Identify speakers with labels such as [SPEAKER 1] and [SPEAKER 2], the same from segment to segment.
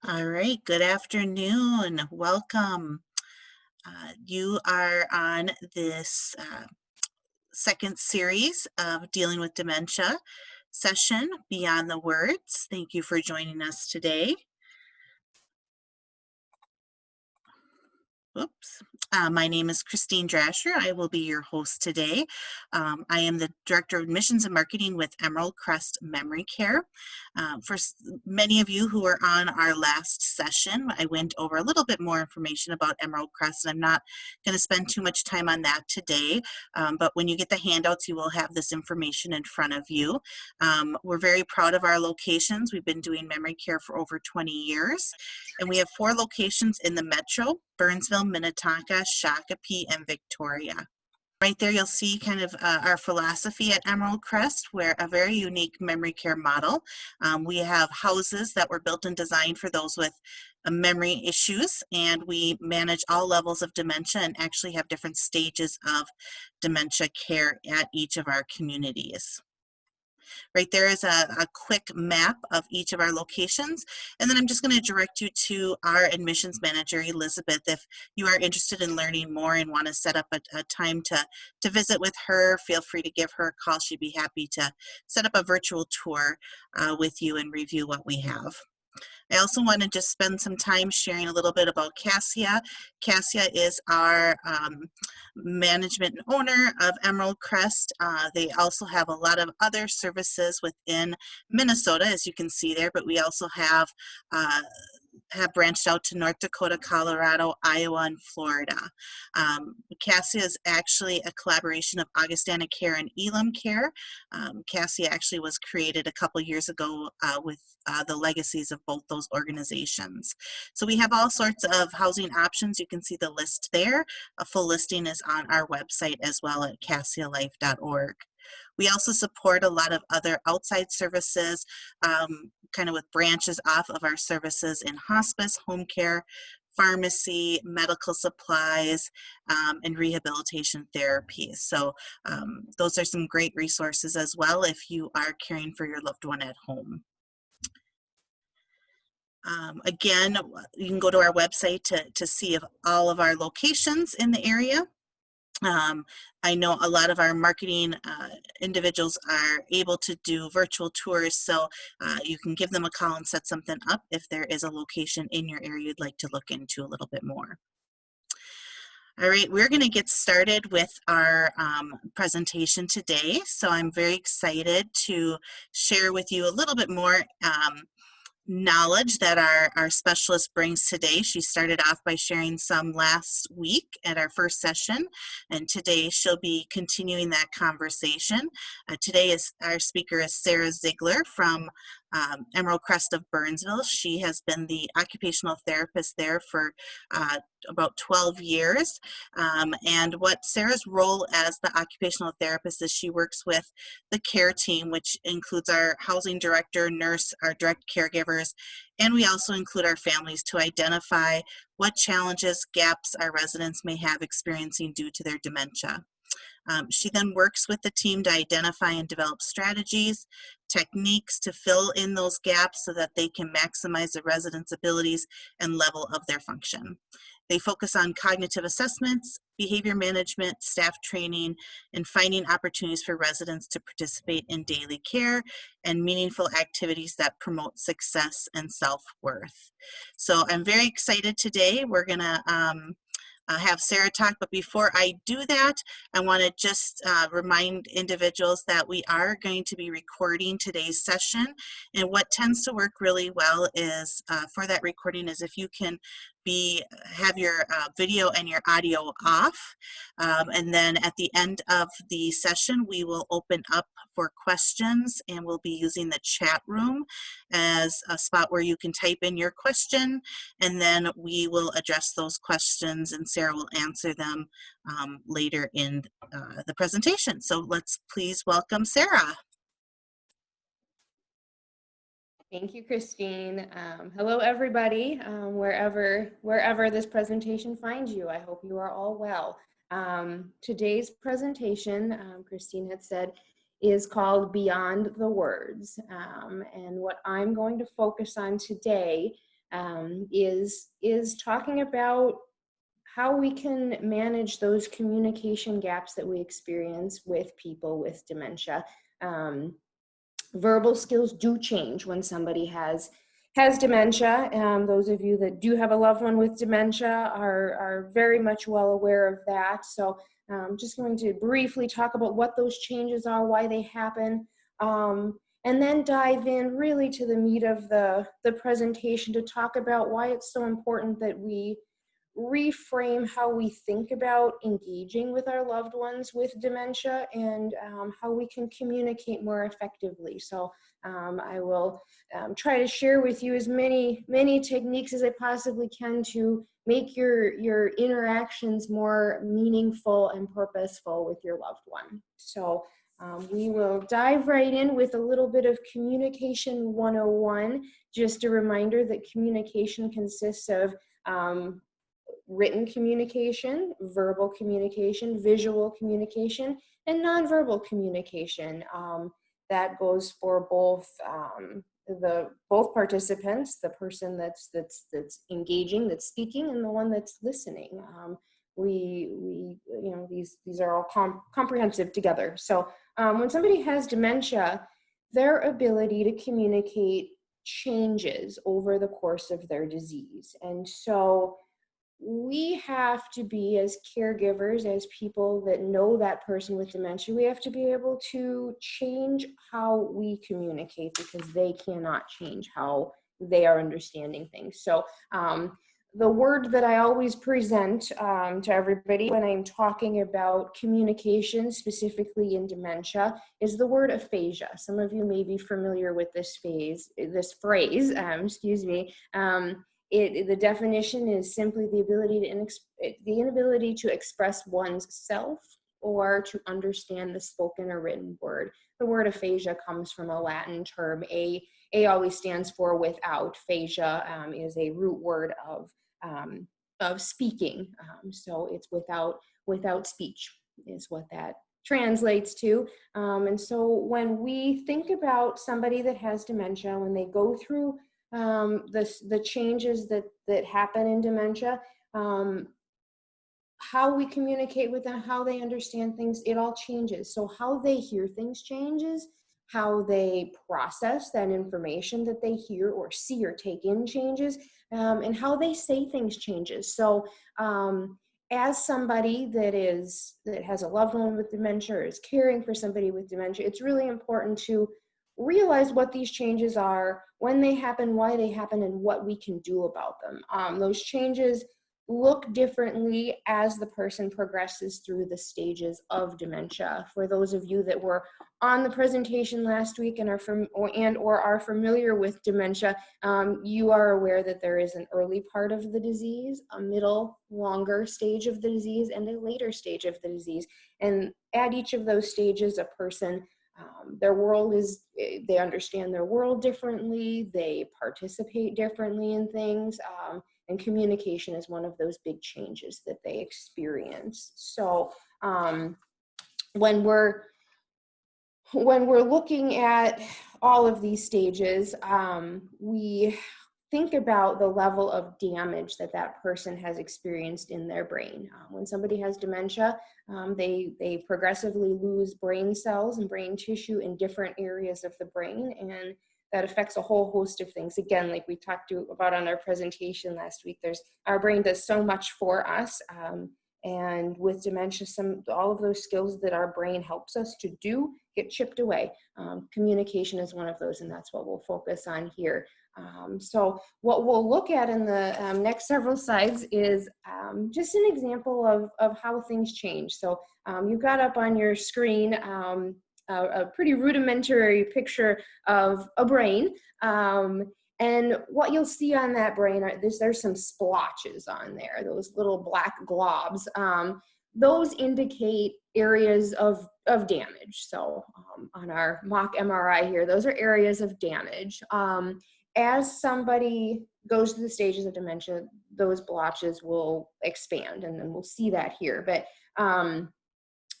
[SPEAKER 1] All right, good afternoon. Welcome. You are on this second series of Dealing with Dementia session, Beyond the Words. Thank you for joining us today. Oops. My name is Christine Drasher. I will be your host today. I am the Director of Admissions and Marketing with Emerald Crest Memory Care. For many of you who are on our last session, I went over a little bit more information about Emerald Crest, and I'm not going to spend too much time on that today. But when you get the handouts, you will have this information in front of you. We're very proud of our locations. We've been doing memory care for over 20 years. And we have 4 locations in the metro: Burnsville, Minnetonka, Shakopee, and Victoria. Right there, you'll see kind of our philosophy at Emerald Crest. We're a very unique memory care model. We have houses that were built and designed for those with memory issues, and we manage all levels of dementia and actually have different stages of dementia care at each of our communities. Right there is a quick map of each of our locations. And then I'm just going to direct you to our admissions manager, Elizabeth. If you are interested in learning more and want to set up a time to visit with her, feel free to give her a call. She'd be happy to set up a virtual tour with you and review what we have. I also want to just spend some time sharing a little bit about Aphasia. Aphasia is our management and owner of Emerald Crest. They also have a lot of other services within Minnesota, as you can see there, but we also have branched out to North Dakota, Colorado, Iowa, and Florida. Aphasia is actually a collaboration of Augustana Care and Elam Care. Aphasia actually was created a couple years ago with the legacies of both those organizations. So we have all sorts of housing options. You can see the list there. A full listing is on our website as well at cassialife.org. We also support a lot of other outside services, kind of with branches off of our services in hospice, home care, pharmacy, medical supplies, and rehabilitation therapies. So those are some great resources as well if you are caring for your loved one at home. Again, you can go to our website to see all of our locations in the area. I know a lot of our marketing individuals are able to do virtual tours, so you can give them a call and set something up if there is a location in your area you'd like to look into a little bit more. All right, we're going to get started with our presentation today. So I'm very excited to share with you a little bit more knowledge that our specialist brings today. She started off by sharing some last week at our first session, and today she'll be continuing that conversation. Today our speaker is Sarah Ziegler from Emerald Crest of Burnsville. She has been the occupational therapist there for about 12 years. And what Sarah's role as the occupational therapist is she works with the care team, which includes our housing director, nurse, our direct caregivers, and we also include our families to identify what challenges, gaps our residents may have experiencing due to their dementia. She then works with the team to identify and develop strategies, techniques to fill in those gaps so that they can maximize the residents' abilities and level of their function. They focus on cognitive assessments, behavior management, staff training, and finding opportunities for residents to participate in daily care and meaningful activities that promote success and self-worth. So I'm very excited today. We're going to have Sarah talk, but before I do that, I want to just remind individuals that we are going to be recording today's session, and what tends to work really well is for that recording is if you can have your video and your audio off, and then at the end of the session we will open up for questions, and we'll be using the chat room as a spot where you can type in your question, and then we will address those questions and Sarah will answer them later in the presentation. So let's please welcome Sarah.
[SPEAKER 2] Thank you, Christine. Hello, everybody, wherever this presentation finds you. I hope you are all well. Today's presentation, Christine had said, is called Beyond the Words. And what I'm going to focus on today is talking about how we can manage those communication gaps that we experience with people with dementia. Verbal skills do change when somebody has dementia. Those of you that do have a loved one with dementia are very much well aware of that. So I'm just going to briefly talk about what those changes are, why they happen, and then dive in really to the meat of the presentation to talk about why it's so important that we reframe how we think about engaging with our loved ones with dementia, and how we can communicate more effectively. So I will try to share with you as many techniques as I possibly can to make your interactions more meaningful and purposeful with your loved one. So we will dive right in with a little bit of Communication 101. Just a reminder that communication consists of written communication, verbal communication, visual communication, and nonverbal communication. That goes for both both participants, the person that's engaging, that's speaking, and the one that's listening. We these are all comprehensive together. So when somebody has dementia, their ability to communicate changes over the course of their disease, and so we have to be, as caregivers, as people that know that person with dementia, we have to be able to change how we communicate, because they cannot change how they are understanding things. So the word that I always present to everybody when I'm talking about communication, specifically in dementia, is the word aphasia. Some of you may be familiar with this phrase, excuse me. The definition is simply the inability to express one's self or to understand the spoken or written word. The word aphasia comes from a Latin term. A always stands for without. Phasia is a root word of speaking. So it's without speech is what that translates to. And so when we think about somebody that has dementia, when they go through the changes that happen in dementia, how we communicate with them, how they understand things, it all changes. So how they hear things changes, how they process that information that they hear or see or take in changes, and how they say things changes. So as somebody that has a loved one with dementia or is caring for somebody with dementia, it's really important to realize what these changes are, when they happen, why they happen, and what we can do about them. Those changes look differently as the person progresses through the stages of dementia. For those of you that were on the presentation last week and are familiar with dementia, you are aware that there is an early part of the disease, a middle, longer stage of the disease, and a later stage of the disease. And at each of those stages, a person they understand their world differently, they participate differently in things, and communication is one of those big changes that they experience. So when we're looking at all of these stages, we think about the level of damage that person has experienced in their brain. When somebody has dementia, they progressively lose brain cells and brain tissue in different areas of the brain, and that affects a whole host of things. Again, like we talked about on our presentation last week, our brain does so much for us. And with dementia, all of those skills that our brain helps us to do get chipped away. Communication is one of those, and that's what we'll focus on here. So what we'll look at in the next several slides is just an example of how things change. So you've got up on your screen a pretty rudimentary picture of a brain. And what you'll see on that brain there's some splotches on there, those little black globs. Those indicate areas of damage. So on our mock MRI here, those are areas of damage. As somebody goes through the stages of dementia, those blotches will expand, and then we'll see that here. But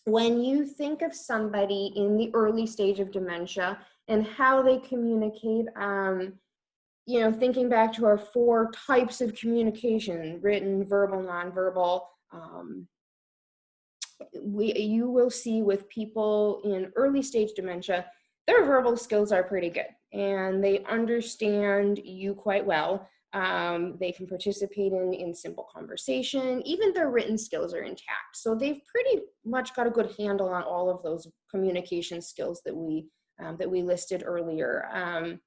[SPEAKER 2] when you think of somebody in the early stage of dementia and how they communicate, thinking back to our 4 types of communication, written, verbal, nonverbal, you will see with people in early stage dementia, their verbal skills are pretty good and they understand you quite well. They can participate in simple conversation. Even their written skills are intact. So they've pretty much got a good handle on all of those communication skills that we listed earlier.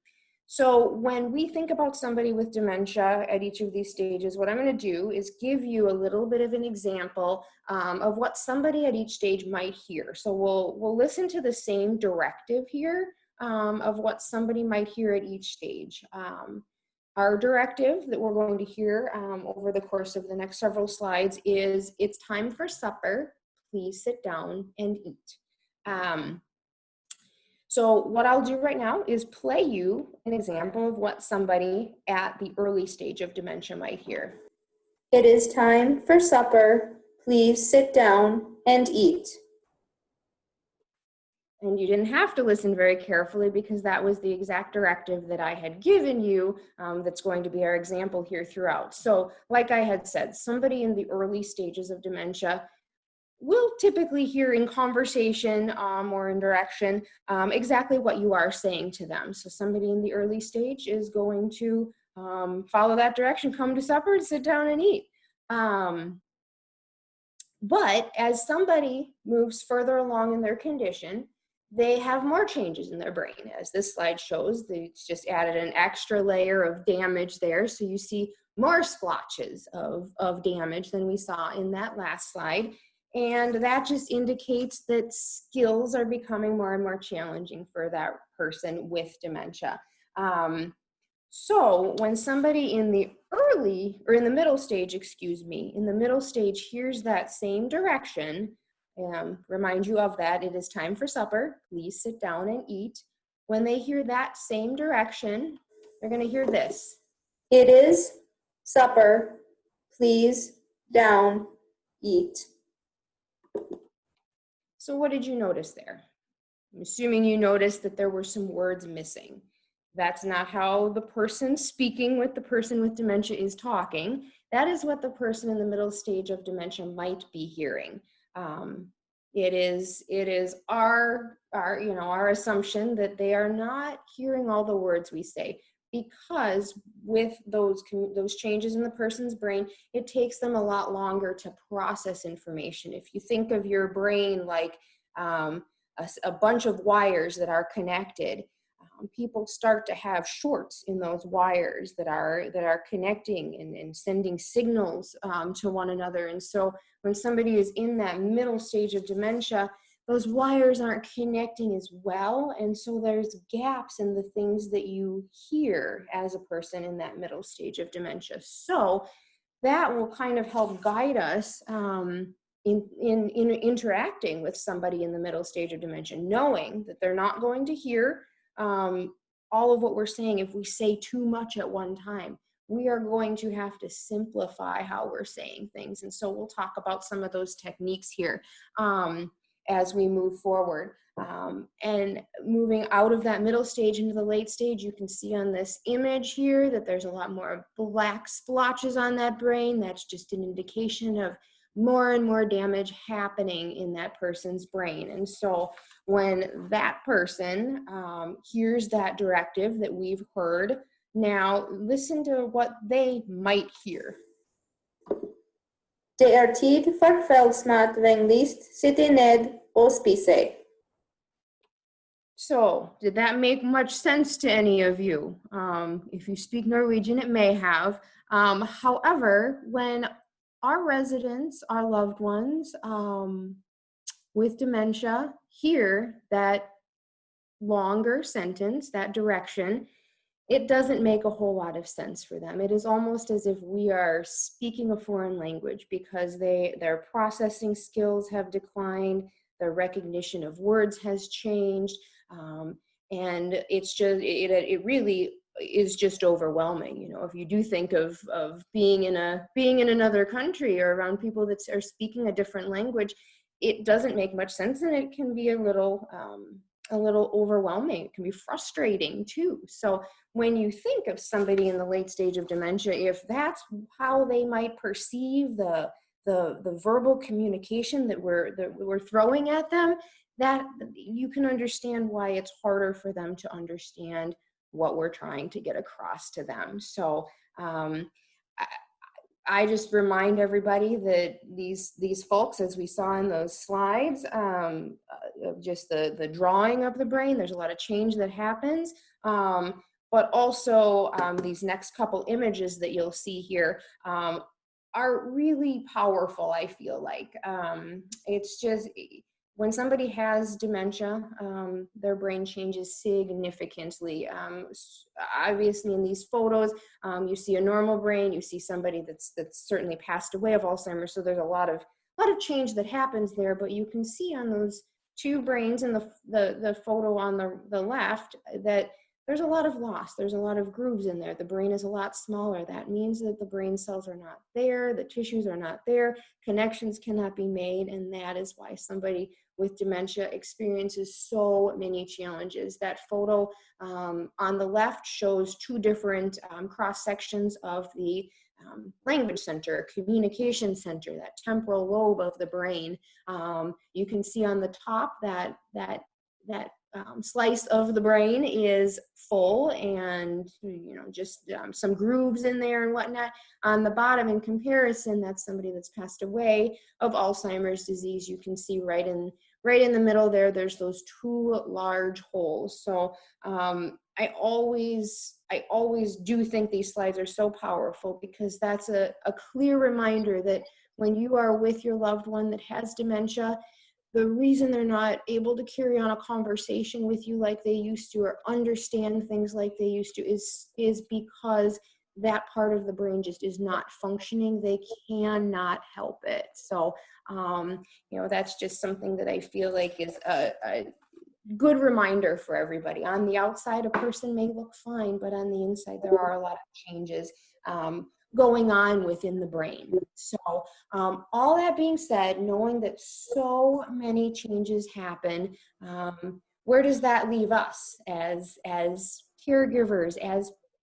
[SPEAKER 2] So when we think about somebody with dementia at each of these stages, what I'm going to do is give you a little bit of an example of what somebody at each stage might hear. So we'll listen to the same directive here of what somebody might hear at each stage. Our directive that we're going to hear over the course of the next several slides is, "It's time for supper. Please sit down and eat." So what I'll do right now is play you an example of what somebody at the early stage of dementia might hear.
[SPEAKER 3] "It is time for supper. Please sit down and eat."
[SPEAKER 2] And you didn't have to listen very carefully because that was the exact directive that I had given you that's going to be our example here throughout. So like I had said, somebody in the early stages of dementia will typically hear in conversation or in direction exactly what you are saying to them. So somebody in the early stage is going to follow that direction, come to supper and sit down and eat. But as somebody moves further along in their condition, they have more changes in their brain. As this slide shows, they just added an extra layer of damage there. So you see more splotches of damage than we saw in that last slide. And that just indicates that skills are becoming more and more challenging for that person with dementia. So when somebody in the middle stage hears that same direction, remind you of that, "It is time for supper, please sit down and eat." When they hear that same direction, they're going to hear this.
[SPEAKER 3] "It is supper. Please down, eat."
[SPEAKER 2] So what did you notice there? I'm assuming you noticed that there were some words missing. That's not how the person speaking with the person with dementia is talking. That is what the person in the middle stage of dementia might be hearing. It is our assumption that they are not hearing all the words we say, because with those changes in the person's brain, it takes them a lot longer to process information. If you think of your brain like a bunch of wires that are connected, people start to have shorts in those wires that are connecting and sending signals to one another. And so when somebody is in that middle stage of dementia, those wires aren't connecting as well. And so there's gaps in the things that you hear as a person in that middle stage of dementia. So that will kind of help guide us in interacting with somebody in the middle stage of dementia, knowing that they're not going to hear all of what we're saying if we say too much at one time. We are going to have to simplify how we're saying things. And so we'll talk about some of those techniques here as we move forward. And moving out of that middle stage into the late stage, you can see on this image here that there's a lot more black splotches on that brain. That's just an indication of more and more damage happening in that person's brain. And so when that person hears that directive that we've heard, now listen to what they might hear.
[SPEAKER 3] "Det är tid för kvällsmat, vänligst sitta ned och spisa."
[SPEAKER 2] So, did that make much sense to any of you? If you speak Norwegian, it may have. However, when our residents, our loved ones with dementia hear that longer sentence, that direction, it doesn't make a whole lot of sense for them. It is almost as if we are speaking a foreign language because their processing skills have declined, their recognition of words has changed, and it really is just overwhelming. You know, if you do think of being in another country or around people that are speaking a different language, it doesn't make much sense, and it can be a little a little overwhelming. It can be frustrating too. So when you think of somebody in the late stage of dementia, if that's how they might perceive the verbal communication that we're throwing at them, that you can understand why it's harder for them to understand what we're trying to get across to them. So I just remind everybody that these folks, as we saw in those slides, of just the drawing of the brain, there's a lot of change that happens. But also these next couple images that you'll see here are really powerful, I feel like. It's just, when somebody has dementia, their brain changes significantly. Obviously, in these photos, you see a normal brain. You see somebody that's certainly passed away of Alzheimer's. So there's a lot of change that happens there. But you can see on those two brains in the photo on the left that there's a lot of loss. There's a lot of grooves in there. The brain is a lot smaller. That means that the brain cells are not there. The tissues are not there. Connections cannot be made. And that is why somebody with dementia experiences so many challenges. That photo on the left shows two different cross sections of the language center, communication center, that temporal lobe of the brain. You can see on the top that slice of the brain is full and just some grooves in there and whatnot. On the bottom, in comparison, that's somebody that's passed away of Alzheimer's disease. You can see right in the middle there's those two large holes. So I always do think these slides are so powerful, because that's a clear reminder that when you are with your loved one that has dementia, the reason they're not able to carry on a conversation with you like they used to, or understand things like they used to, is because that part of the brain just is not functioning. They cannot help it. So, that's just something that I feel like is a good reminder for everybody. On the outside, a person may look fine, but on the inside, there are a lot of changes going on within the brain. So all that being said, knowing that so many changes happen, where does that leave us as caregivers,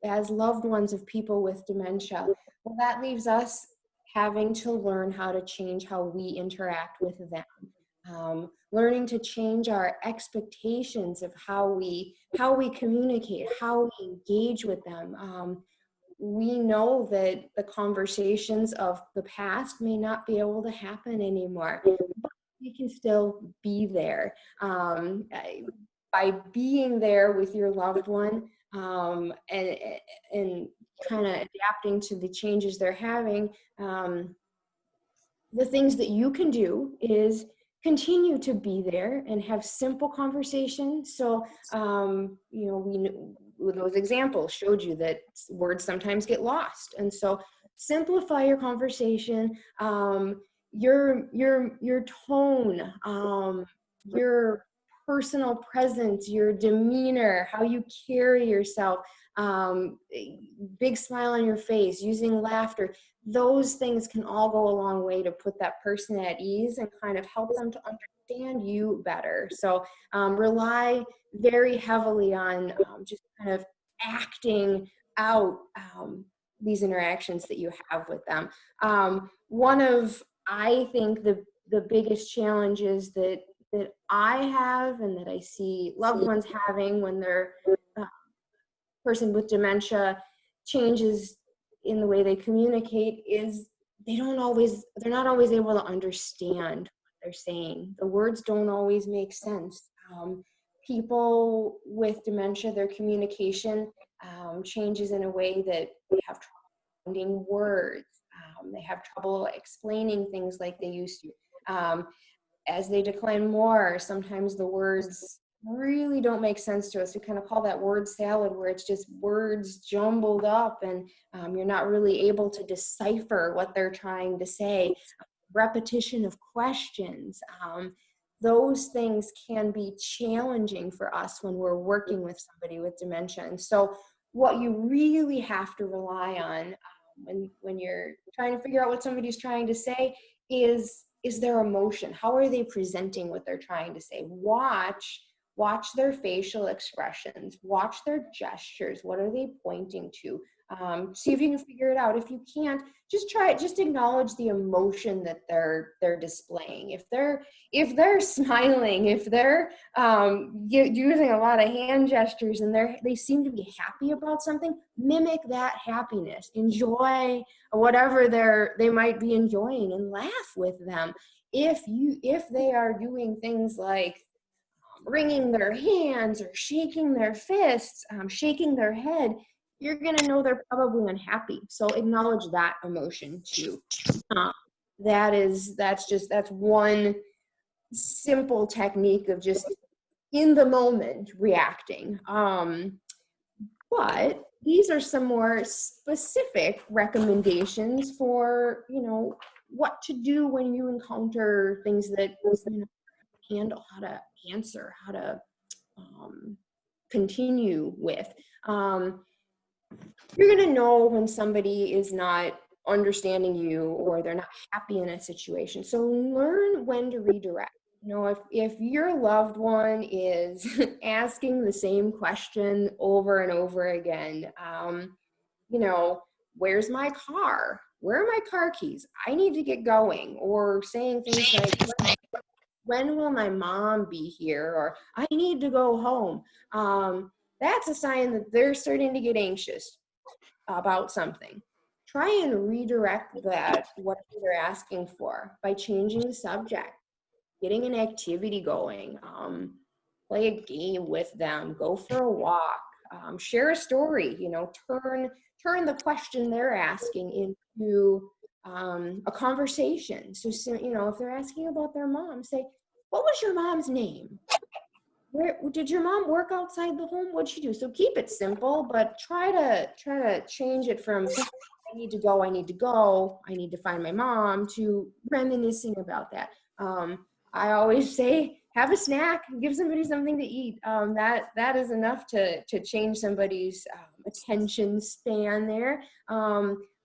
[SPEAKER 2] as loved ones of people with dementia? Well, that leaves us having to learn how to change how we interact with them. Learning to change our expectations of how we communicate, how we engage with them. We know that the conversations of the past may not be able to happen anymore, but we can still be there. By being there with your loved one and kind of adapting to the changes they're having, the things that you can do is continue to be there and have simple conversations. So, those examples showed you that words sometimes get lost. And so simplify your conversation, your tone, your personal presence, your demeanor, how you carry yourself, big smile on your face, using laughter. Those things can all go a long way to put that person at ease and kind of help them to understand you better. So rely very heavily on just kind of acting out these interactions that you have with them. One of, I think, the biggest challenges that I have and that I see loved ones having when they're person with dementia changes in the way they communicate is they're not always able to understand what they're saying. The words don't always make sense. People with dementia, their communication changes in a way that they have trouble finding words. They have trouble explaining things like they used to. As they decline more, sometimes the words really don't make sense to us. We kind of call that word salad, where it's just words jumbled up and you're not really able to decipher what they're trying to say. Repetition of questions. Those things can be challenging for us when we're working with somebody with dementia. And so what you really have to rely on when you're trying to figure out what somebody's trying to say is their emotion. How are they presenting what they're trying to say? Watch Watch their facial expressions, watch their gestures. What are they pointing to? See if you can figure it out. If you can't, just try it. Just acknowledge the emotion that they're displaying. If they're smiling, if they're using a lot of hand gestures and they seem to be happy about something, mimic that happiness. Enjoy whatever they might be enjoying and laugh with them. If they are doing things like wringing their hands or shaking their fists, shaking their head, you're going to know they're probably unhappy. So acknowledge that emotion too. That's one simple technique of just in the moment reacting. But these are some more specific recommendations for, what to do when you encounter things that, handle, how to answer, how to continue with. You're going to know when somebody is not understanding you or they're not happy in a situation. So learn when to redirect. If your loved one is asking the same question over and over again, where's my car? Where are my car keys? I need to get going. Or saying things like, when will my mom be here? Or I need to go home. That's a sign that they're starting to get anxious about something. Try and redirect what they're asking for by changing the subject, getting an activity going, play a game with them, go for a walk, share a story, turn the question they're asking into a conversation. So, if they're asking about their mom, say, what was your mom's name? Where did your mom work outside the home? What'd she do? So keep it simple, but try to change it from I need to go, I need to find my mom, to reminiscing about that. I always say, have a snack, give somebody something to eat. That is enough to change somebody's attention span there.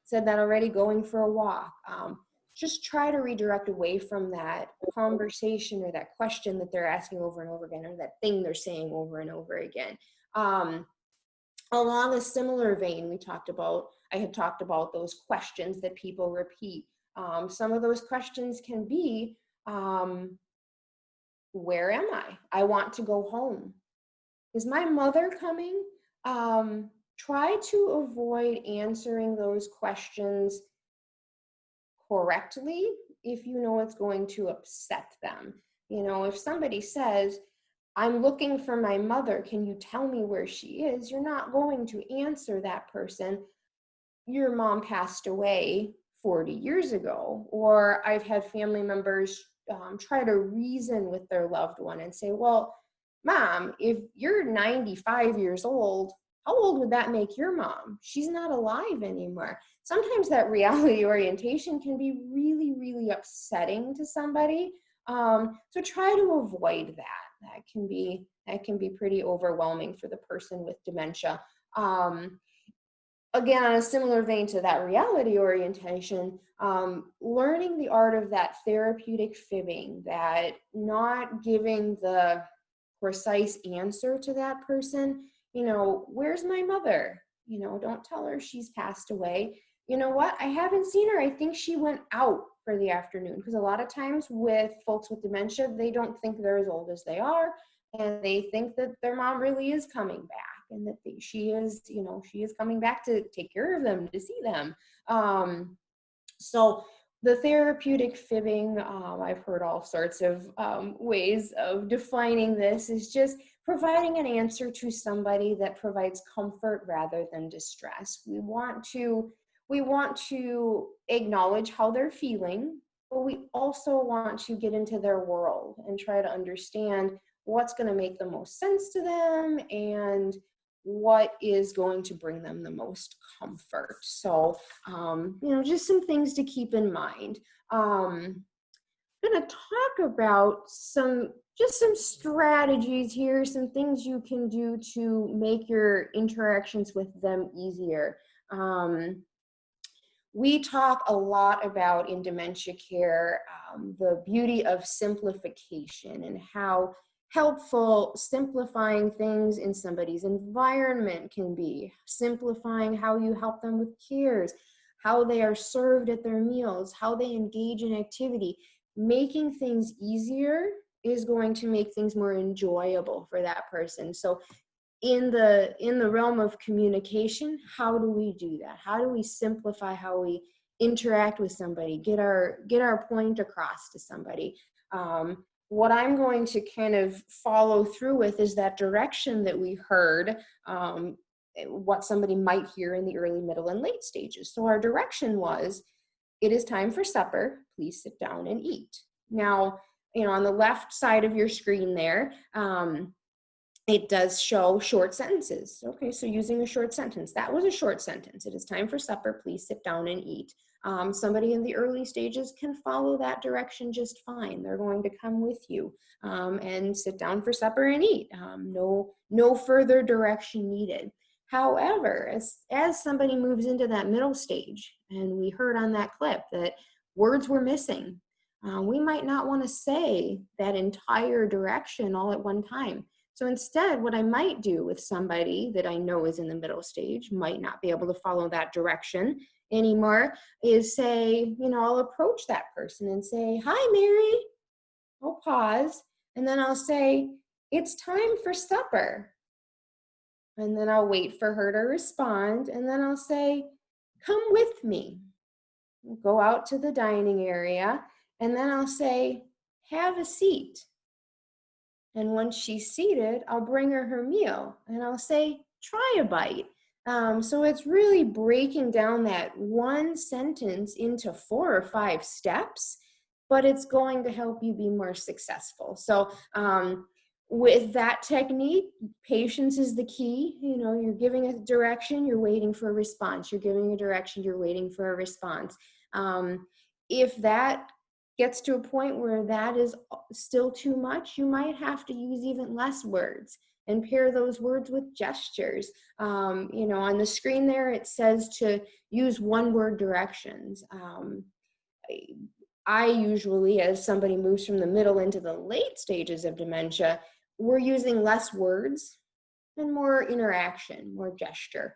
[SPEAKER 2] Said that already, going for a walk. Just try to redirect away from that conversation or that question that they're asking over and over again, or that thing they're saying over and over again. Along a similar vein, I had talked about those questions that people repeat. Some of those questions can be, where am I? I want to go home. Is my mother coming? Try to avoid answering those questions correctly if you know it's going to upset them. If somebody says, I'm looking for my mother, can you tell me where she is? You're not going to answer that person, your mom passed away 40 years ago. Or I've had family members try to reason with their loved one and say, well, Mom, if you're 95 years old, how old would that make your mom? She's not alive anymore. Sometimes that reality orientation can be really, really upsetting to somebody. So try to avoid that. That can be pretty overwhelming for the person with dementia. Again, on a similar vein to that reality orientation, learning the art of that therapeutic fibbing, that not giving the precise answer to that person. Where's my mother? Don't tell her she's passed away. You know what? I haven't seen her. I think she went out for the afternoon. Because a lot of times with folks with dementia, they don't think they're as old as they are. And they think that their mom really is coming back, and that she is coming back to take care of them, to see them. So the therapeutic fibbing, I've heard all sorts of ways of defining this, is just providing an answer to somebody that provides comfort rather than distress. We want to acknowledge how they're feeling, but we also want to get into their world and try to understand what's going to make the most sense to them and what is going to bring them the most comfort. So, just some things to keep in mind. I'm going to talk about some strategies here, some things you can do to make your interactions with them easier. We talk a lot about in dementia care the beauty of simplification, and how helpful simplifying things in somebody's environment can be, simplifying how you help them with cares, how they are served at their meals, how they engage in activity. Making things easier is going to make things more enjoyable for that person. So in the realm of communication, how do we do that? How do we simplify how we interact with somebody, get our point across to somebody? What I'm going to kind of follow through with is that direction that we heard, what somebody might hear in the early, middle, and late stages. So our direction was, it is time for supper, please sit down and eat. Now, on the left side of your screen there, it does show short sentences. Okay, so using a short sentence, that was a short sentence. It is time for supper, please sit down and eat. Somebody in the early stages can follow that direction just fine. They're going to come with you and sit down for supper and eat. No further direction needed. However, as somebody moves into that middle stage, and we heard on that clip that words were missing, we might not want to say that entire direction all at one time. So instead, what I might do with somebody that I know is in the middle stage, might not be able to follow that direction anymore, is say, I'll approach that person and say, "Hi, Mary." I'll pause, and then I'll say, "It's time for supper." And then I'll wait for her to respond, and then I'll say, "Come with me." We'll go out to the dining area, and then I'll say, "Have a seat." And once she's seated, I'll bring her meal and I'll say, "Try a bite." So it's really breaking down that one sentence into 4 or 5 steps, but it's going to help you be more successful. So with that technique, patience is the key. You're giving a direction, you're waiting for a response. You're giving a direction, you're waiting for a response. If that gets to a point where that is still too much, you might have to use even less words and pair those words with gestures. On the screen there, it says to use one-word directions. I usually, as somebody moves from the middle into the late stages of dementia, we're using less words and more interaction, more gesture.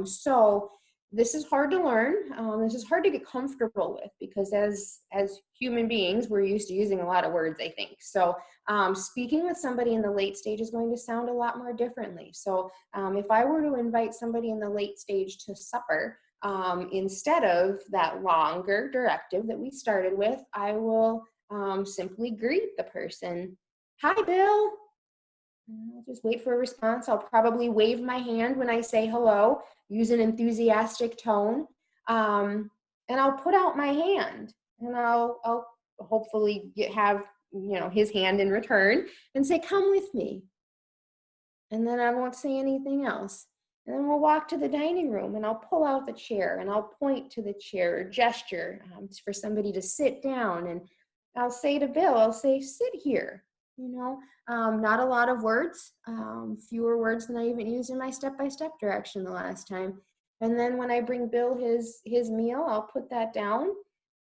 [SPEAKER 2] So this is hard to learn. This is hard to get comfortable with because as human beings, we're used to using a lot of words, I think. So speaking with somebody in the late stage is going to sound a lot more differently. So if I were to invite somebody in the late stage to supper, instead of that longer directive that we started with, I will simply greet the person. "Hi, Bill." I'll just wait for a response. I'll probably wave my hand when I say hello, use an enthusiastic tone, and I'll put out my hand, and I'll hopefully have his hand in return and say, "Come with me." And then I won't say anything else. And then we'll walk to the dining room, and I'll pull out the chair, and I'll point to the chair or gesture for somebody to sit down. And I'll say to Bill, I'll say, "Sit here." Not a lot of words, fewer words than I even used in my step-by-step direction the last time. And then when I bring Bill his meal, I'll put that down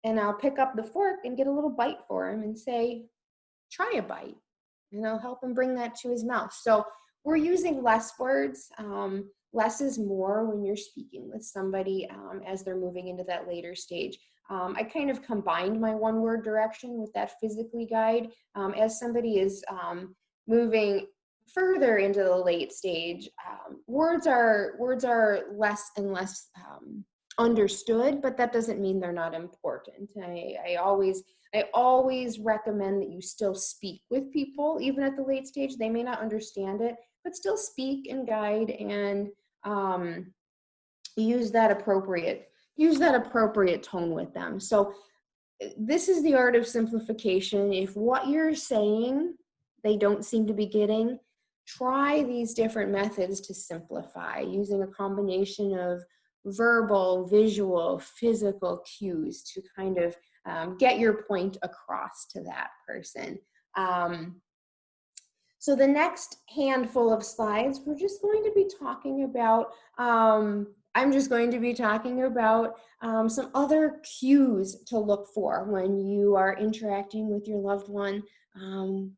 [SPEAKER 2] and I'll pick up the fork and get a little bite for him and say, "Try a bite." And I'll help him bring that to his mouth. So we're using less words. Less is more when you're speaking with somebody as they're moving into that later stage. I kind of combined my one-word direction with that physically guide. As somebody is moving further into the late stage, words are less and less understood, but that doesn't mean they're not important. I always recommend that you still speak with people, even at the late stage. They may not understand it, but still speak and guide and use that appropriate tone with them. So this is the art of simplification. If what you're saying they don't seem to be getting, try these different methods to simplify using a combination of verbal, visual, physical cues to kind of get your point across to that person. So the next handful of slides, we're just going to be talking about I'm just going to be talking about some other cues to look for when you are interacting with your loved one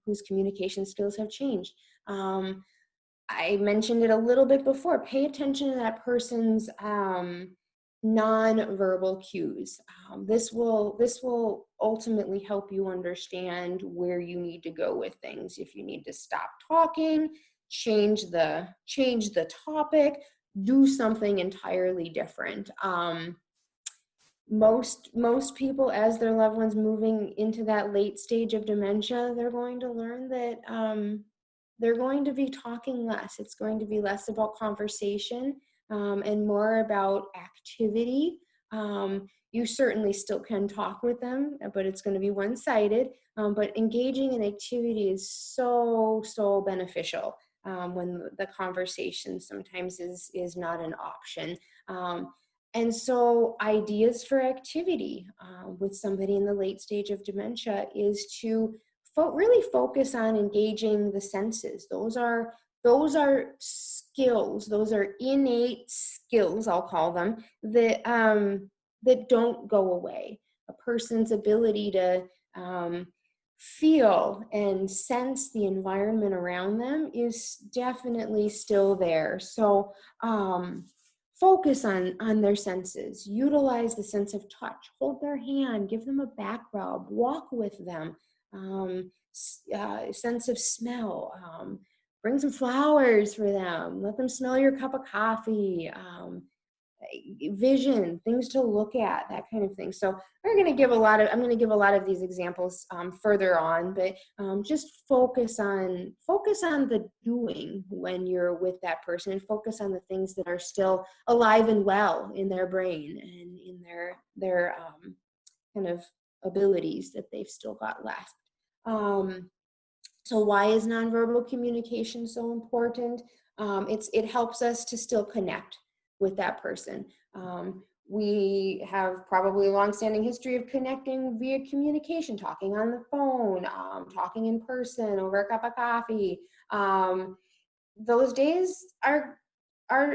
[SPEAKER 2] whose communication skills have changed. I mentioned it a little bit before. Pay attention to that person's nonverbal cues. This will ultimately help you understand where you need to go with things. If you need to stop talking, change the topic, do something entirely different. Most people, as their loved ones moving into that late stage of dementia, they're going to learn that they're going to be talking less. It's going to be less about conversation and more about activity. You certainly still can talk with them, but it's going to be one-sided. But engaging in activity is so beneficial when the conversation sometimes is not an option. And so ideas for activity with somebody in the late stage of dementia is to really focus on engaging the senses. Those are skills. Those are innate skills, I'll call them, that that don't go away. A person's ability to feel and sense the environment around them is definitely still there. So focus on their senses. Utilize the sense of touch. Hold their hand. Give them a back rub. Walk with them. Sense of smell. Bring some flowers for them. Let them smell your cup of coffee. Vision, things to look at, that kind of thing. So I'm going to give a lot of these examples further on, but just focus on the doing when you're with that person, and focus on the things that are still alive and well in their brain and in their kind of abilities that they've still got left. So why is nonverbal communication so important? It helps us to still connect with that person. We have probably a long-standing history of connecting via communication, talking on the phone, talking in person over a cup of coffee. Those days are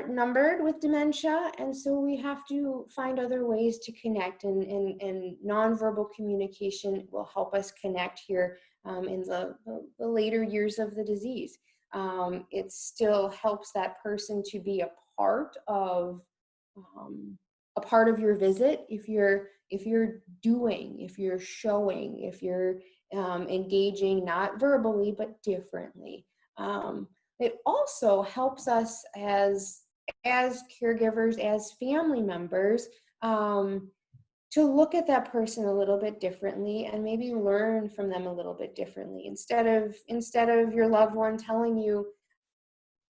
[SPEAKER 2] numbered with dementia, and so we have to find other ways to connect, and nonverbal communication will help us connect here in the later years of the disease. It still helps that person to be a part of your visit if you're doing, if you're showing, if you're engaging not verbally but differently. It also helps us as caregivers, as family members, to look at that person a little bit differently and maybe learn from them a little bit differently. Instead of your loved one telling you,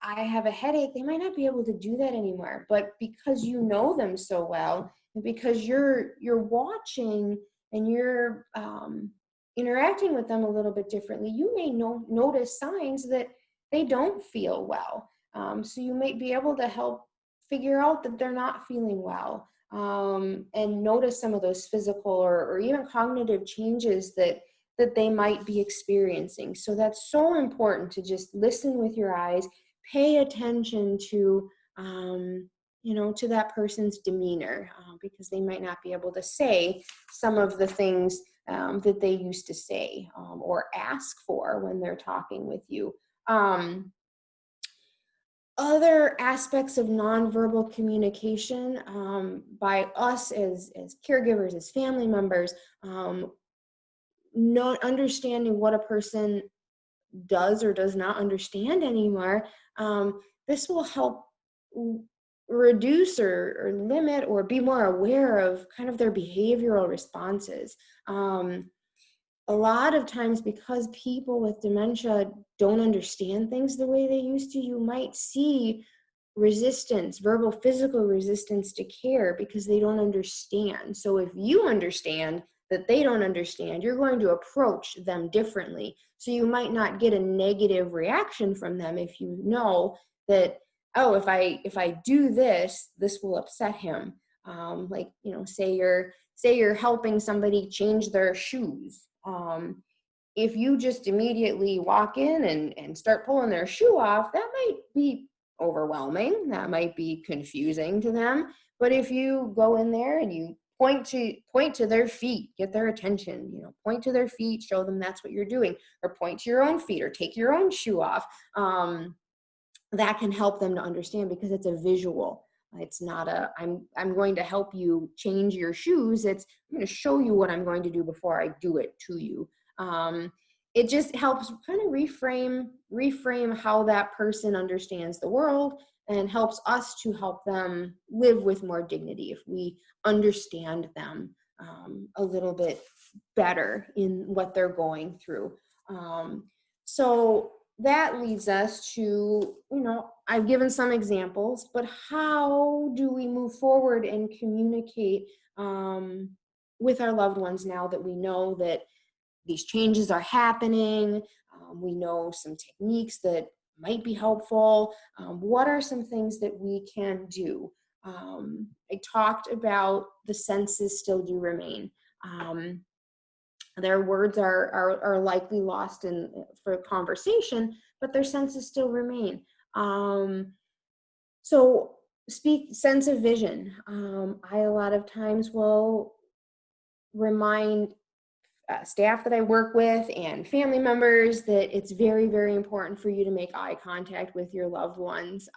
[SPEAKER 2] I have a headache, they might not be able to do that anymore. But because you know them so well, and because you're watching and you're interacting with them a little bit differently, you may notice signs that they don't feel well. So you might be able to help figure out that they're not feeling well, and notice some of those physical or even cognitive changes that they might be experiencing. So that's so important to just listen with your eyes, pay attention to, to that person's demeanor, because they might not be able to say some of the things that they used to say or ask for when they're talking with you. Other aspects of nonverbal communication by us as caregivers, as family members, not understanding what a person does or does not understand anymore, this will help reduce or limit or be more aware of kind of their behavioral responses. A lot of times, because people with dementia don't understand things the way they used to, you might see resistance, verbal, physical resistance to care because they don't understand. So if you understand that they don't understand, you're going to approach them differently. So you might not get a negative reaction from them if you know that, oh, if I do this, this will upset him. Say you're helping somebody change their shoes. If you just immediately walk in and start pulling their shoe off, that might be overwhelming. That might be confusing to them. But if you go in there and you point to their feet, get their attention, point to their feet, show them that's what you're doing, or point to your own feet, or take your own shoe off. That can help them to understand, because it's a visual. It's not I'm going to help you change your shoes. It's, I'm going to show you what I'm going to do before I do it to you. It just helps kind of reframe how that person understands the world, and helps us to help them live with more dignity if we understand them a little bit better in what they're going through. So that leads us to, I've given some examples, but how do we move forward and communicate with our loved ones now that we know that these changes are happening? We know some techniques that might be helpful. What are some things that we can do? I talked about the senses still do remain. Their words are likely lost for conversation, but their senses still remain. So sense of vision. I a lot of times will remind staff that I work with and family members that it's very, very important for you to make eye contact with your loved ones.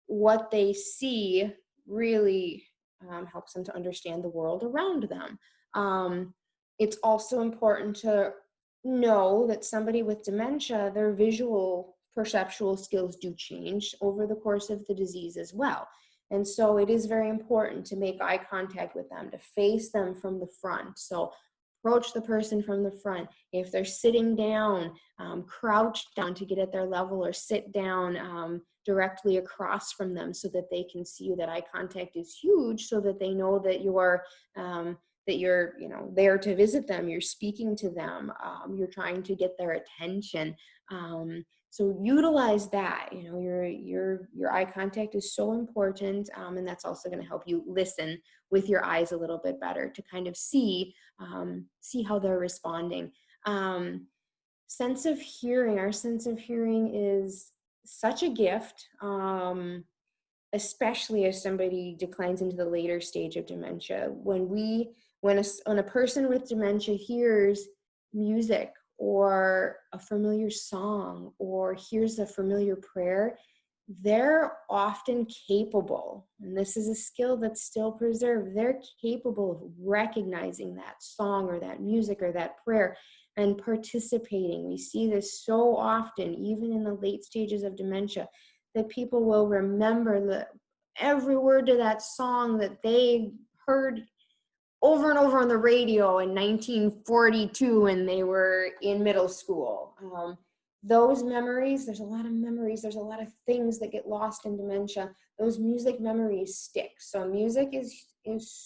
[SPEAKER 2] What they see really helps them to understand the world around them. It's also important to know that somebody with dementia, their visual perceptual skills do change over the course of the disease as well. And so it is very important to make eye contact with them, to face them from the front. So approach the person from the front. If they're sitting down, crouch down to get at their level, or sit down directly across from them so that they can see you. That eye contact is huge, so that they know that you're there to visit them, you're speaking to them, you're trying to get their attention. So utilize that. Your eye contact is so important, and that's also going to help you listen with your eyes a little bit better, to kind of see how they're responding. Sense of hearing. Our sense of hearing is such a gift, especially as somebody declines into the later stage of dementia. When a person with dementia hears music, or a familiar song, or hears a familiar prayer, they're often capable, and this is a skill that's still preserved, they're capable of recognizing that song or that music or that prayer and participating. We see this so often, even in the late stages of dementia, that people will remember every word to that song that they heard over and over on the radio in 1942 when they were in middle school. Those memories, there's a lot of memories, there's a lot of things that get lost in dementia. Those music memories stick. So music is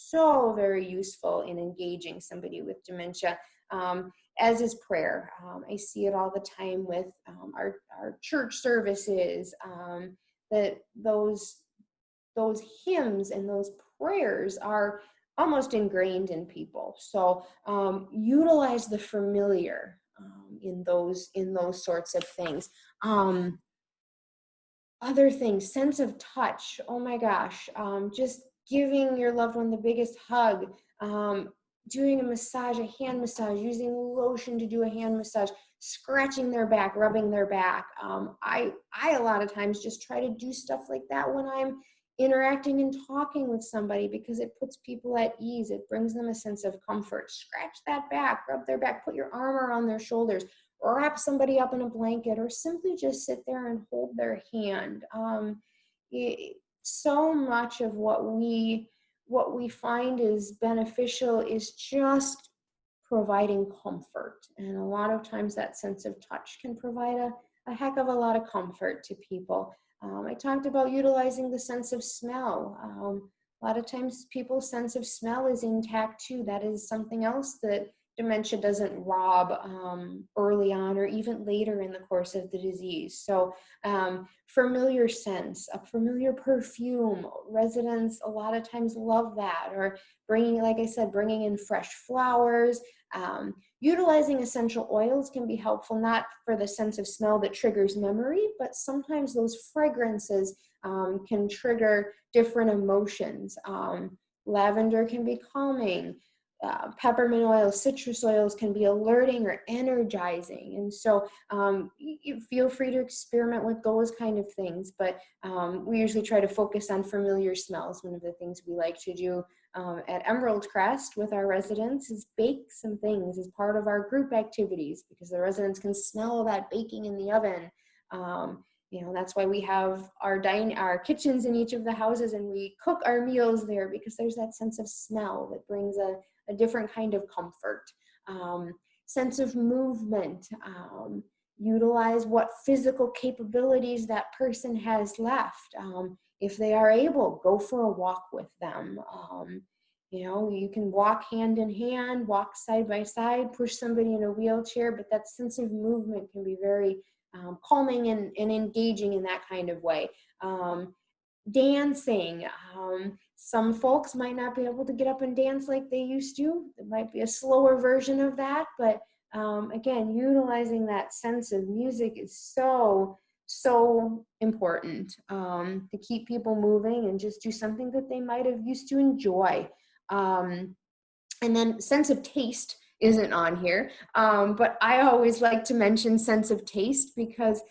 [SPEAKER 2] so very useful in engaging somebody with dementia, as is prayer. I see it all the time with our church services, that those hymns and those prayers are almost ingrained in people. So utilize the familiar in those sorts of things. Other things, sense of touch. Oh my gosh, just giving your loved one the biggest hug, doing a massage, a hand massage, using lotion to do a hand massage, scratching their back, rubbing their back. I a lot of times just try to do stuff like that when I'm interacting and talking with somebody, because it puts people at ease. It brings them a sense of comfort. Scratch that back, rub their back, put your arm around their shoulders, wrap somebody up in a blanket, or simply just sit there and hold their hand. So much of what we find is beneficial is just providing comfort. And a lot of times that sense of touch can provide a heck of a lot of comfort to people. I talked about utilizing the sense of smell. A lot of times people's sense of smell is intact too. That is something else that dementia doesn't rob early on or even later in the course of the disease. So familiar scents, a familiar perfume, residents a lot of times love that, or bringing, like I said, bringing in fresh flowers. Utilizing essential oils can be helpful, not for the sense of smell that triggers memory, but sometimes those fragrances can trigger different emotions. Lavender can be calming. Peppermint oils, citrus oils can be alerting or energizing. And so you feel free to experiment with those kind of things, but we usually try to focus on familiar smells. One of the things we like to do at Emerald Crest with our residents is bake some things as part of our group activities, because the residents can smell that baking in the oven. That's why we have our kitchens in each of the houses, and we cook our meals there, because there's that sense of smell that brings a different kind of comfort. Sense of movement. Utilize what physical capabilities that person has left. If they are able, go for a walk with them. You can walk hand in hand, walk side by side, push somebody in a wheelchair, but that sense of movement can be very calming and engaging in that kind of way. Dancing. Some folks might not be able to get up and dance like they used to. It might be a slower version of that, but again, utilizing that sense of music is so important to keep people moving and just do something that they might have used to enjoy. And then sense of taste isn't on here, but I always like to mention sense of taste, because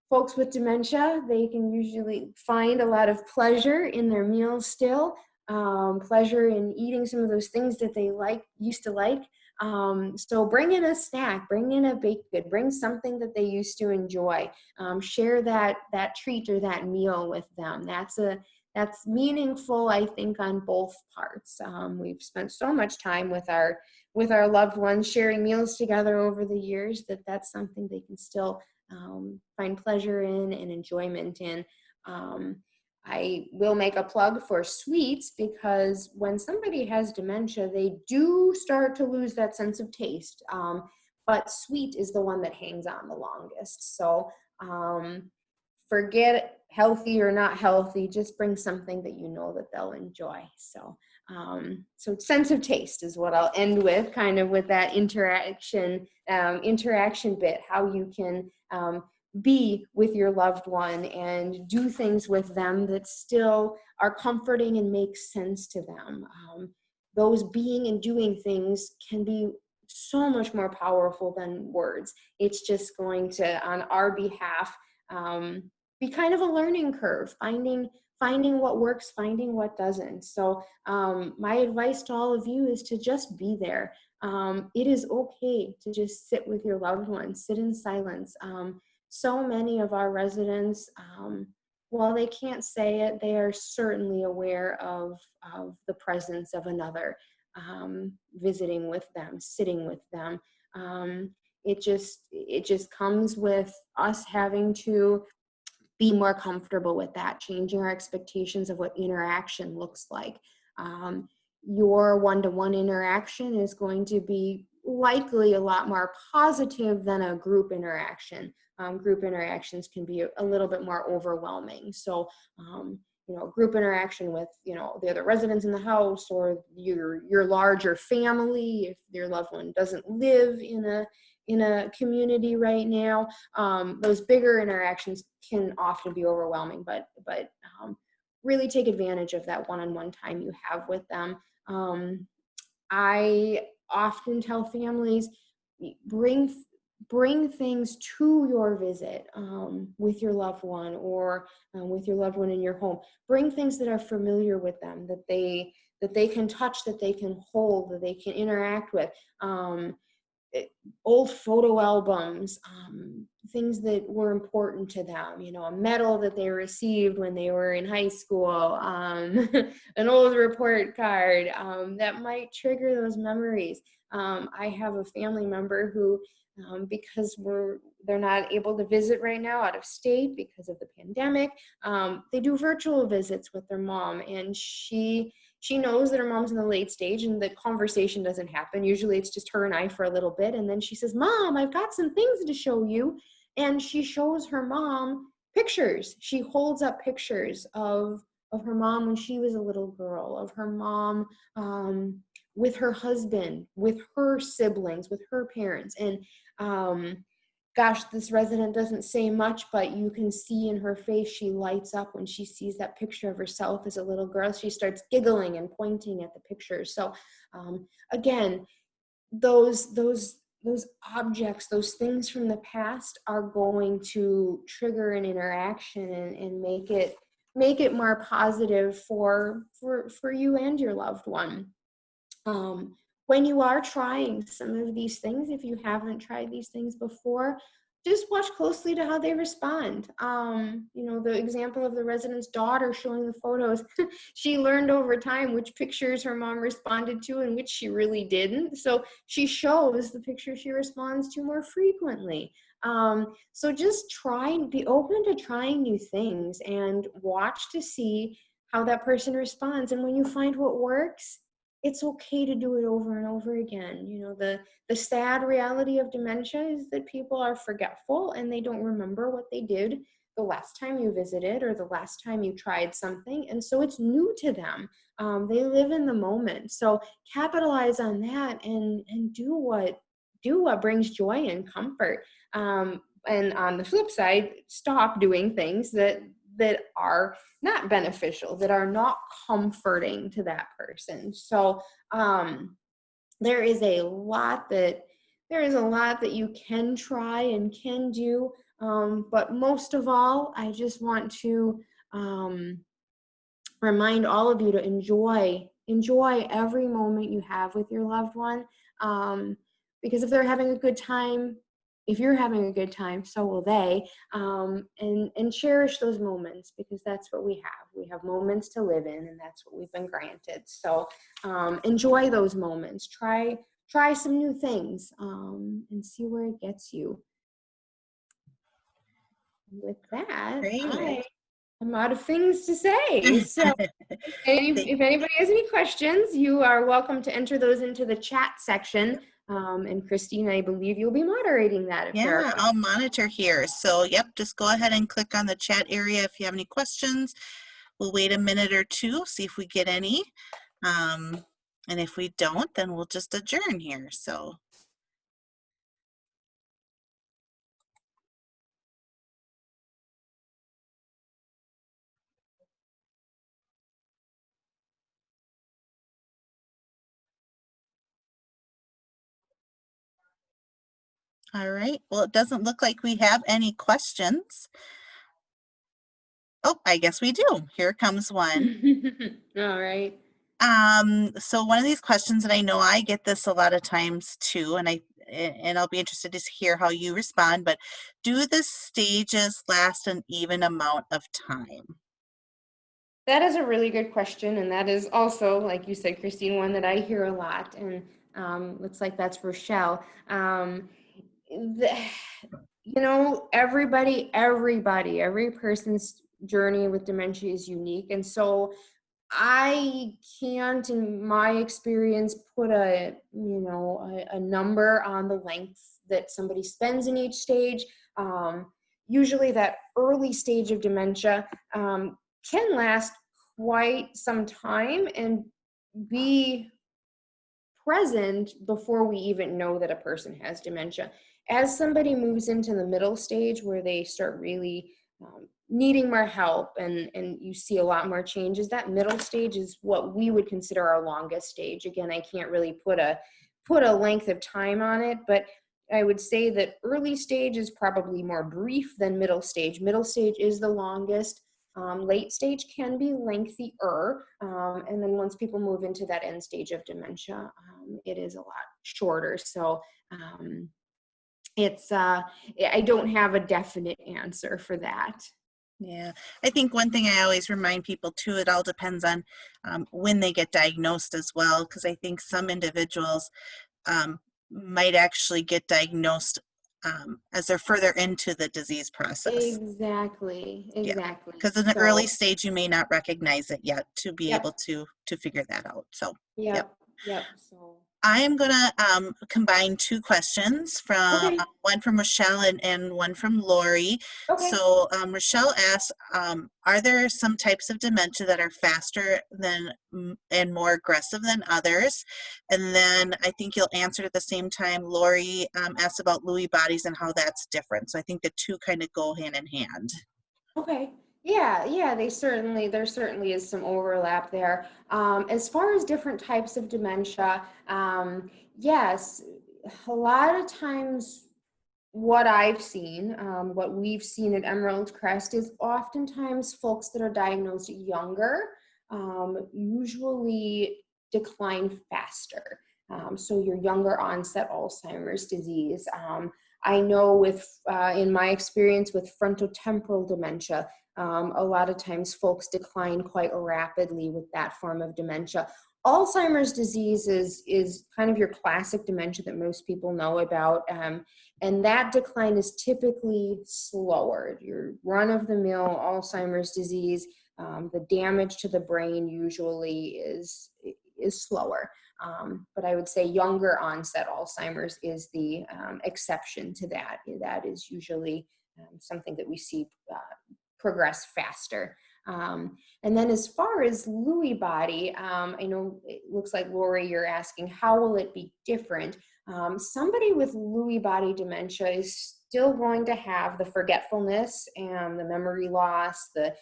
[SPEAKER 2] folks with dementia, they can usually find a lot of pleasure in their meals still, pleasure in eating some of those things that they used to like. So bring in a snack, bring in a baked good, bring something that they used to enjoy. Share that treat or that meal with them. That's meaningful, I think, on both parts. We've spent so much time with our loved ones sharing meals together over the years that's something they can still find pleasure in and enjoyment in. I will make a plug for sweets, because when somebody has dementia, they do start to lose that sense of taste. But sweet is the one that hangs on the longest. So forget healthy or not healthy, just bring something that you know that they'll enjoy. So sense of taste is what I'll end with, kind of with that interaction bit, how you can be with your loved one and do things with them that still are comforting and make sense to them. Those being and doing things can be so much more powerful than words. It's just going to, on our behalf, be kind of a learning curve, finding what works, finding what doesn't. So my advice to all of you is to just be there. It is okay to just sit with your loved ones, sit in silence. So many of our residents, while they can't say it, they are certainly aware of the presence of another, visiting with them, sitting with them. It just comes with us having to be more comfortable with that, changing our expectations of what interaction looks like. Your one-to-one interaction is going to be likely a lot more positive than a group interaction. Group interactions can be a little bit more overwhelming. So, group interaction with, the other residents in the house, or your larger family, if your loved one doesn't live in a community right now, those bigger interactions can often be overwhelming, but really take advantage of that one-on-one time you have with them. I often tell families, bring things to your visit with your loved one, or with your loved one in your home. Bring things that are familiar with them, that they can touch, that they can hold, that they can interact with. Old photo albums, things that were important to them, a medal that they received when they were in high school, an old report card that might trigger those memories. I have a family member who, because they're not able to visit right now out of state because of the pandemic, they do virtual visits with their mom, and she she knows that her mom's in the late stage and the conversation doesn't happen. Usually it's just her and I for a little bit. And then she says, Mom, I've got some things to show you. And she shows her mom pictures. She holds up pictures of her mom when she was a little girl, of her mom with her husband, with her siblings, with her parents. And gosh, this resident doesn't say much, but you can see in her face, she lights up when she sees that picture of herself as a little girl. She starts giggling and pointing at the pictures. So again, those objects, those things from the past are going to trigger an interaction and make it more positive for you and your loved one. When you are trying some of these things, if you haven't tried these things before, just watch closely to how they respond. The example of the resident's daughter showing the photos, she learned over time which pictures her mom responded to and which she really didn't. So she shows the pictures she responds to more frequently. So just be open to trying new things and watch to see how that person responds. And when you find what works, it's okay to do it over and over again. The sad reality of dementia is that people are forgetful and they don't remember what they did the last time you visited or the last time you tried something. And so it's new to them. They live in the moment. So capitalize on that and do what brings joy and comfort. And on the flip side, stop doing things that are not beneficial, that are not comforting to that person. So there is a lot that you can try and can do. But most of all, I just want to remind all of you to enjoy every moment you have with your loved one. Because if they're having a good time, if you're having a good time, so will they. And cherish those moments, because that's what we have. We have moments to live in, and that's what we've been granted. So enjoy those moments. Try some new things and see where it gets you. With that,
[SPEAKER 1] Great.
[SPEAKER 2] I'm out of things to say. So if anybody has any questions, you are welcome to enter those into the chat section. And Christine, I believe you'll be moderating that.
[SPEAKER 1] Yeah, I'll monitor here. So, yep, just go ahead and click on the chat area if you have any questions. We'll wait a minute or two, see if we get any. And if we don't, then we'll just adjourn here. So. All right, well, it doesn't look like we have any questions. Oh, I guess we do. Here comes one.
[SPEAKER 2] All right.
[SPEAKER 1] So one of these questions, and I know I get this a lot of times too, and I'll be interested to hear how you respond, but do the stages last an even amount of time?
[SPEAKER 2] That is a really good question, and that is also, like you said, Christine, one that I hear a lot, and looks like that's Rochelle. Every person's journey with dementia is unique, and so I can't, in my experience, put a number on the length that somebody spends in each stage. Usually that early stage of dementia can last quite some time and be present before we even know that a person has dementia. As somebody moves into the middle stage, where they start really needing more help and you see a lot more changes, that middle stage is what we would consider our longest stage. Again, I can't really put a length of time on it, but I would say that early stage is probably more brief than middle stage. Middle stage is the longest. Late stage can be lengthier, and then once people move into that end stage of dementia, it is a lot shorter. So I don't have a definite answer for that.
[SPEAKER 1] Yeah, I think one thing I always remind people too, it all depends on when they get diagnosed as well, because I think some individuals might actually get diagnosed as they're further into the disease process.
[SPEAKER 2] Exactly, exactly.
[SPEAKER 1] Because in the early stage, you may not recognize it yet to be
[SPEAKER 2] Yep.
[SPEAKER 1] able to figure that out. So,
[SPEAKER 2] Yep. So,
[SPEAKER 1] I am going to combine two questions from
[SPEAKER 2] okay,
[SPEAKER 1] one from Rochelle and one from Lori.
[SPEAKER 2] okay.
[SPEAKER 1] So Rochelle asks, are there some types of dementia that are faster than and more aggressive than others? And then I think you'll answer at the same time. Lori asked about Lewy bodies and how that's different. So I think the two kind of go hand in hand.
[SPEAKER 2] Okay. Yeah, there certainly is some overlap there. As far as different types of dementia, yes, a lot of times what I've seen, what we've seen at Emerald Crest is oftentimes folks that are diagnosed younger usually decline faster. So your younger onset Alzheimer's disease. I know in my experience with frontotemporal dementia, a lot of times folks decline quite rapidly with that form of dementia. Alzheimer's disease is kind of your classic dementia that most people know about. And that decline is typically slower. Your run-of-the-mill Alzheimer's disease, the damage to the brain usually is slower. But I would say younger onset Alzheimer's is the exception to that. That is usually something that we see progress faster. And then as far as Lewy body, I know it looks like, Lori, you're asking, how will it be different? Somebody with Lewy body dementia is still going to have the forgetfulness and the memory loss, the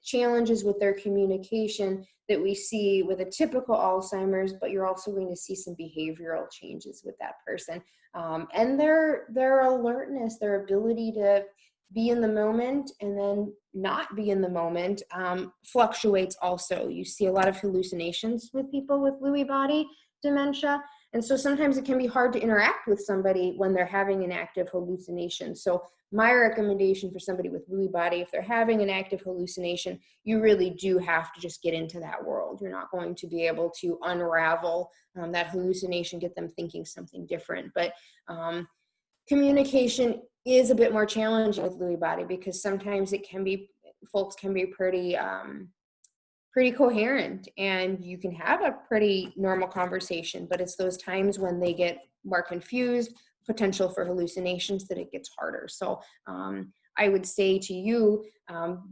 [SPEAKER 2] challenges with their communication that we see with a typical Alzheimer's, but you're also going to see some behavioral changes with that person. And their alertness, their ability to be in the moment and then not be in the moment fluctuates also. You see a lot of hallucinations with people with Lewy body dementia. And so sometimes it can be hard to interact with somebody when they're having an active hallucination. So my recommendation for somebody with Lewy body, if they're having an active hallucination, you really do have to just get into that world. You're not going to be able to unravel that hallucination, get them thinking something different. But communication is a bit more challenging with Lewy body because sometimes folks can be pretty coherent and you can have a pretty normal conversation, but it's those times when they get more confused, potential for hallucinations, that it gets harder. So I would say to you,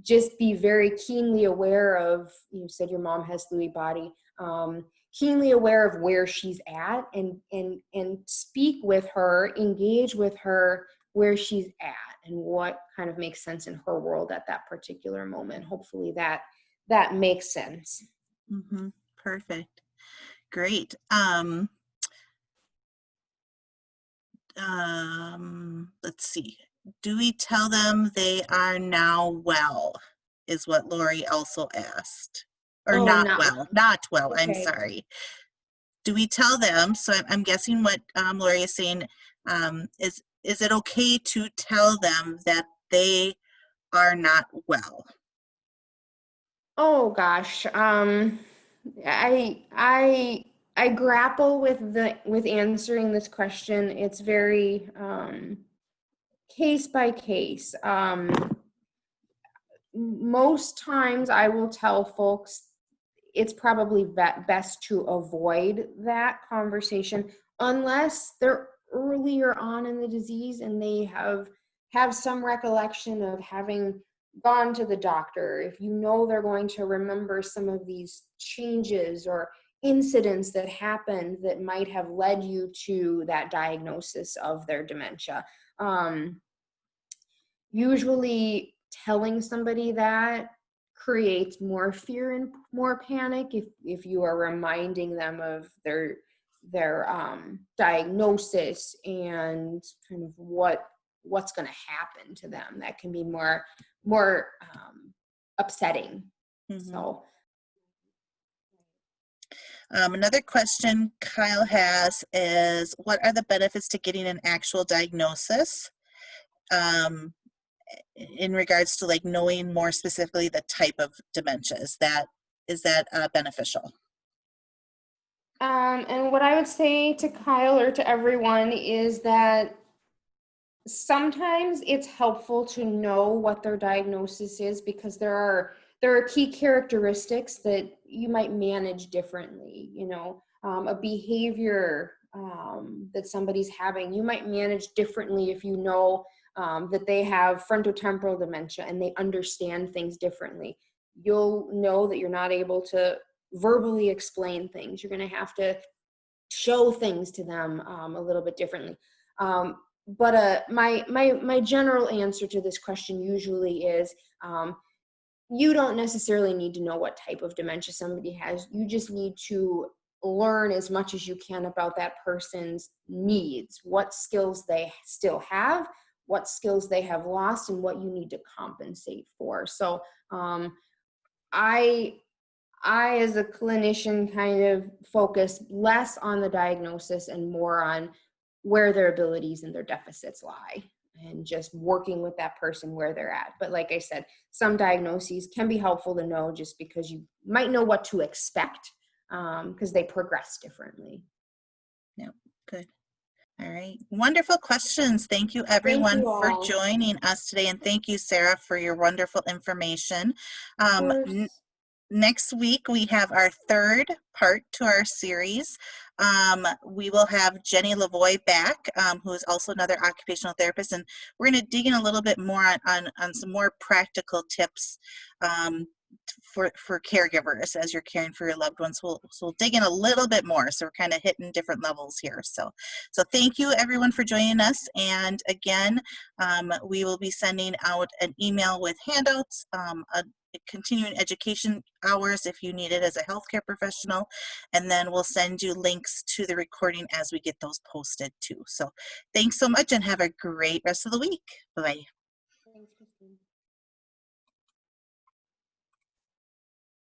[SPEAKER 2] just be very keenly aware of, you said your mom has Lewy body, keenly aware of where she's at and speak with her, engage with her where she's at and what kind of makes sense in her world at that particular moment. Hopefully that makes sense.
[SPEAKER 1] Mm-hmm. Perfect. Great. Let's see. Do we tell them they are now well? Is what Lori also asked. Or
[SPEAKER 2] Oh,
[SPEAKER 1] not
[SPEAKER 2] not
[SPEAKER 1] well. Not well. I'm
[SPEAKER 2] okay.
[SPEAKER 1] sorry. Do we tell them? So I'm guessing what Lori is saying is it okay to tell them that they are not well?
[SPEAKER 2] Oh gosh. I grapple with answering this question. It's very case by case. Most times I will tell folks it's probably best to avoid that conversation unless they're earlier on in the disease and they have some recollection of having gone to the doctor. If you know they're going to remember some of these changes or incidents that happened that might have led you to that diagnosis of their dementia. Usually telling somebody that creates more fear and more panic if you are reminding them of their diagnosis and kind of what's going to happen to them. That can be more upsetting.
[SPEAKER 1] Mm-hmm.
[SPEAKER 2] So
[SPEAKER 1] another question Kyle has is, what are the benefits to getting an actual diagnosis? In regards to like knowing more specifically the type of dementia, is that beneficial?
[SPEAKER 2] And what I would say to Kyle or to everyone is that Sometimes it's helpful to know what their diagnosis is because there are key characteristics that you might manage differently. A behavior that somebody's having, you might manage differently if you know that they have frontotemporal dementia and they understand things differently. You'll know that you're not able to verbally explain things. You're going to have to show things to them a little bit differently. But my general answer to this question usually is you don't necessarily need to know what type of dementia somebody has. You just need to learn as much as you can about that person's needs, what skills they still have, what skills they have lost, and what you need to compensate for. So I as a clinician, kind of focus less on the diagnosis and more on where their abilities and their deficits lie, and just working with that person where they're at. But like I said, some diagnoses can be helpful to know just because you might know what to expect because they progress differently.
[SPEAKER 1] Yeah, good. All right, wonderful questions. Thank you
[SPEAKER 2] Thank
[SPEAKER 1] everyone
[SPEAKER 2] you
[SPEAKER 1] for
[SPEAKER 2] all.
[SPEAKER 1] joining us today, and thank you, Sarah, for your wonderful information.
[SPEAKER 2] Of course.
[SPEAKER 1] Next week, we have our third part to our series. We will have Jenny Lavoie back, who is also another occupational therapist, and we're going to dig in a little bit more on some more practical tips for caregivers as you're caring for your loved ones. So we'll dig in a little bit more. So we're kind of hitting different levels here. So thank you everyone for joining us. And again, we will be sending out an email with handouts, continuing education hours if you need it as a healthcare professional, and then we'll send you links to the recording as we get those posted too. So thanks so much and have a great rest of the week. Bye.
[SPEAKER 2] Thanks, Christine.